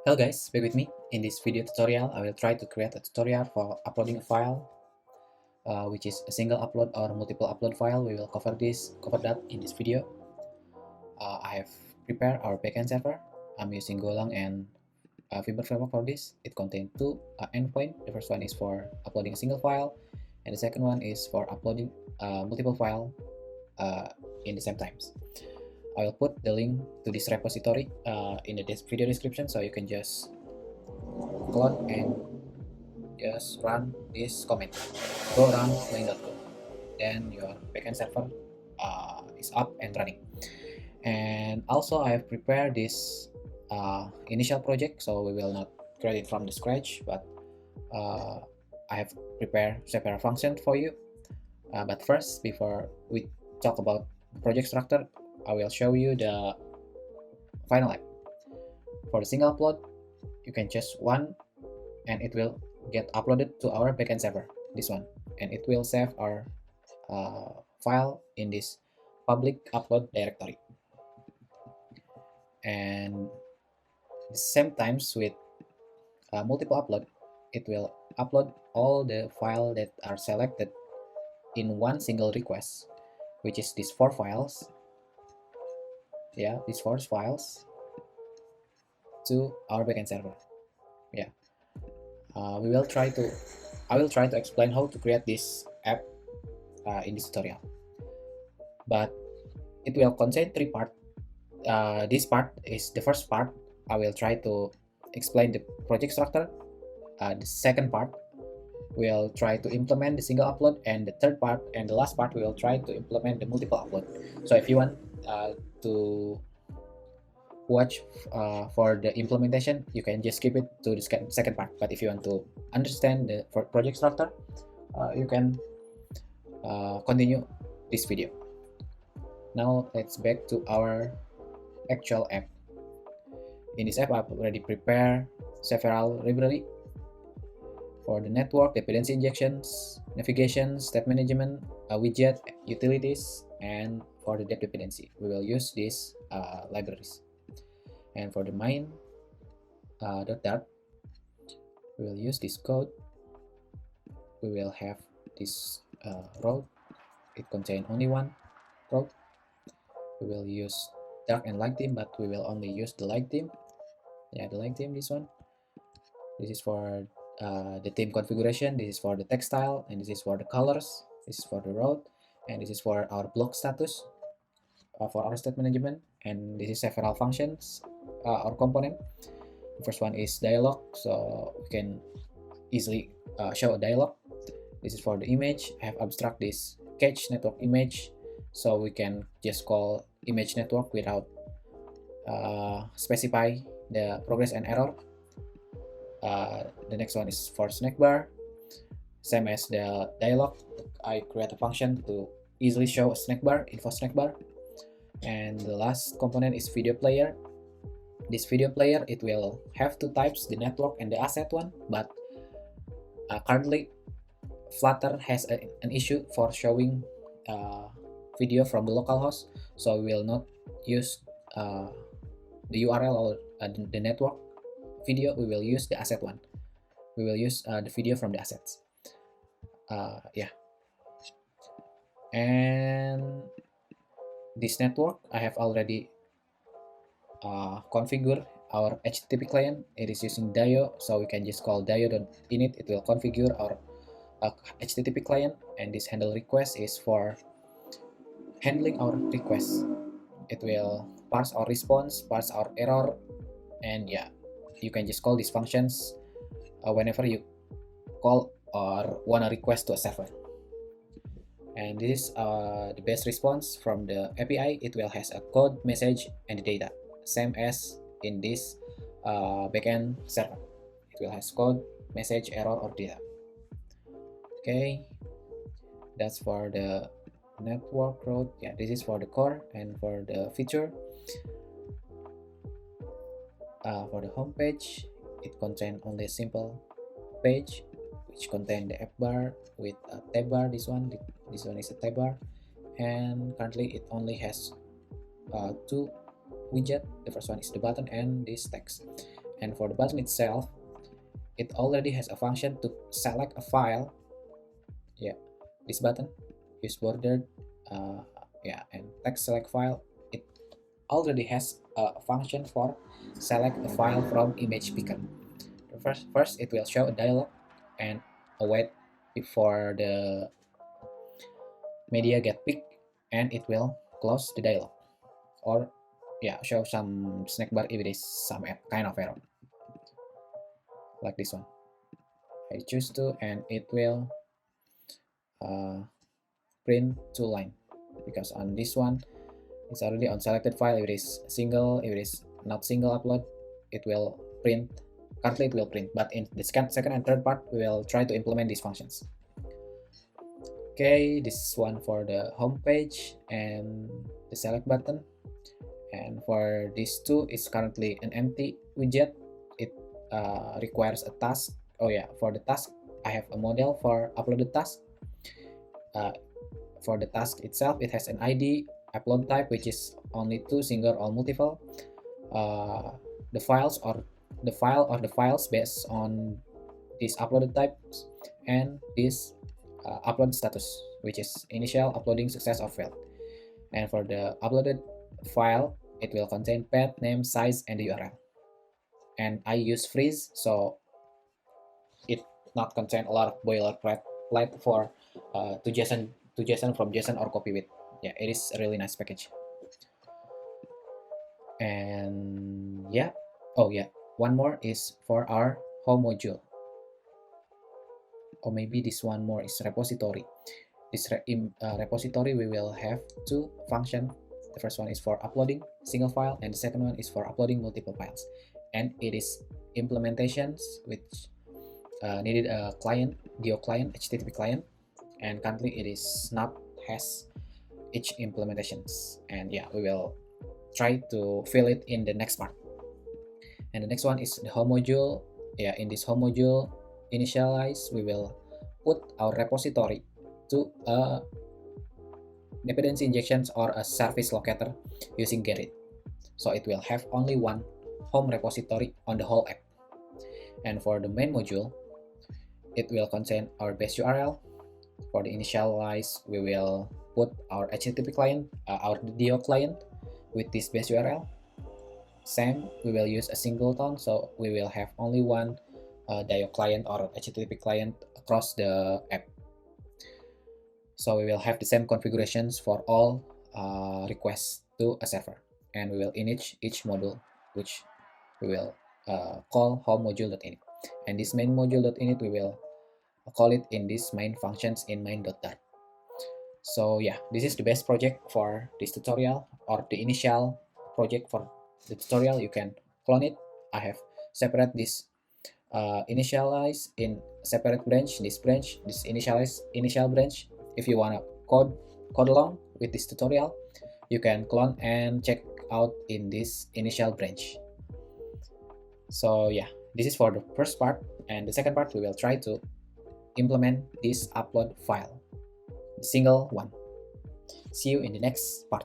Hello guys, back with me. In this video tutorial, I will try to create a tutorial for uploading a file, which is a single upload or multiple upload file. We will cover that in this video. I have prepared our backend server. I'm using Golang and Vimper framework for this. It contains two endpoints. The first one is for uploading a single file, and the second one is for uploading multiple file in the same times. I will put the link to this repository in the video description, so you can just clone and just run this command. Go run main.go. Then your backend server is up and running. And also I have prepared this initial project, so we will not create it from the scratch, but uh, I have prepared several functions for you. But first, before we talk about project structure, I will show you the final app. For the single upload, you can just one and it will get uploaded to our backend server, this one, and it will save our file in this public upload directory. And the same times with multiple upload, it will upload all the file that are selected in one single request, which is these four files. Yeah, these four files to our backend server. Yeah, we will try to I will try to explain how to create this app in this tutorial, but it will contain three parts. This part is the first part. I will try to explain the project structure. The second part we'll try to implement the single upload, and the third part and the last part we will try to implement the multiple upload. So if you want to watch for the implementation, you can just skip it to the second part, but if you want to understand the project structure, you can continue this video. Now let's back to our actual app. In this app, I've already prepared several library for the network, dependency injections, navigation, state management, widget, utilities, and for the dependency. We will use these libraries. And for the main .dart, we will use this code. We will have this row. It contains only one row. We will use dark and light theme, but we will only use the light theme. Yeah, the light theme, this one. This is for the theme configuration. This is for the text style, and this is for the colors. This is for the road, and this is for our block status, for our state management, and this is several functions or component. The first one is dialog, so we can easily show a dialog. This is for the image. I have abstract this cache network image, so we can just call image network without specify the progress and error. The next one is for snack bar. Same as the dialog, I create a function to easily show a snack bar, info snack bar. And the last component is video player. This video player, it will have two types, the network and the asset one, but currently Flutter has an issue for showing video from the localhost, so we will not use the URL or the network video. We will use the asset one. We will use the video from the assets. Yeah, and this network I have already configure our HTTP client. It is using dio, so we can just call dio.init. It will configure our HTTP client, and this handle request is for handling our requests. It will parse our response, parse our error, and yeah, you can just call these functions whenever you call or wanna request to a server. And this is the best response from the API. It will has a code, message, and the data, same as in this backend server. It will has code, message, error, or data. Okay, that's for the network road. Yeah, this is for the core, and for the feature, for the home page, it contains only a simple page which contain the app bar with a tab bar. This one is a tab bar, and currently it only has two widget. The first one is the button and this text. And for the button itself, it already has a function to select a file. Yeah, this button, use bordered, yeah, and text select file. It already has a function for select a file from image picker. First it will show a dialog and await before the media get picked, and it will close the dialog, or yeah, show some snack bar if it is some kind of error, like this one. I choose to, and it will print two line, because on this one it's already on selected file. If it is single, if it is not single upload, it will print. Currently it will print, but in the second and third part we will try to implement these functions. Okay, this is one for the home page and the select button. And for these two, it's currently an empty widget. It requires a task. Oh yeah, for the task, I have a model for uploaded task. For the task itself, it has an ID, upload type, which is only to single or multiple. The files or the files based on these uploaded types, and this upload status, which is initial, uploading, success, or failed. And for the uploaded file, it will contain path, name, size, and the URL. And I use freeze, so it not contain a lot of boilerplate for to JSON from JSON or copy with. Yeah, it is a really nice package. And yeah, oh yeah, one more is for our home module, or maybe this one more is repository. This repository, we will have two functions. The first one is for uploading single file, and the second one is for uploading multiple files. And it is implementations which needed a client, DO client, HTTP client, and currently it is not has each implementations. And yeah, we will try to fill it in the next part. And the next one is the home module. Yeah, in this home module initialize, we will put our repository to a dependency injections or a service locator using Gerrit. So it will have only one home repository on the whole app. And for the main module, it will contain our base URL. For the initialize, we will put our HTTP client, our DO client with this base URL. Same, we will use a singleton, so we will have only one DIO client or HTTP client across the app. So we will have the same configurations for all requests to a server, and we will init each module, which we will call home module.init. And this main module.init, we will call it in this main functions in main.dart. So yeah, this is the best project for this tutorial, or the initial project for the tutorial. You can clone it. I have separate this initialize in separate branch, this initialize initial branch. If you want to code along with this tutorial, you can clone and check out in this initial branch. So yeah, this is for the first part, and the second part we will try to implement this upload file, the single one. See you in the next part.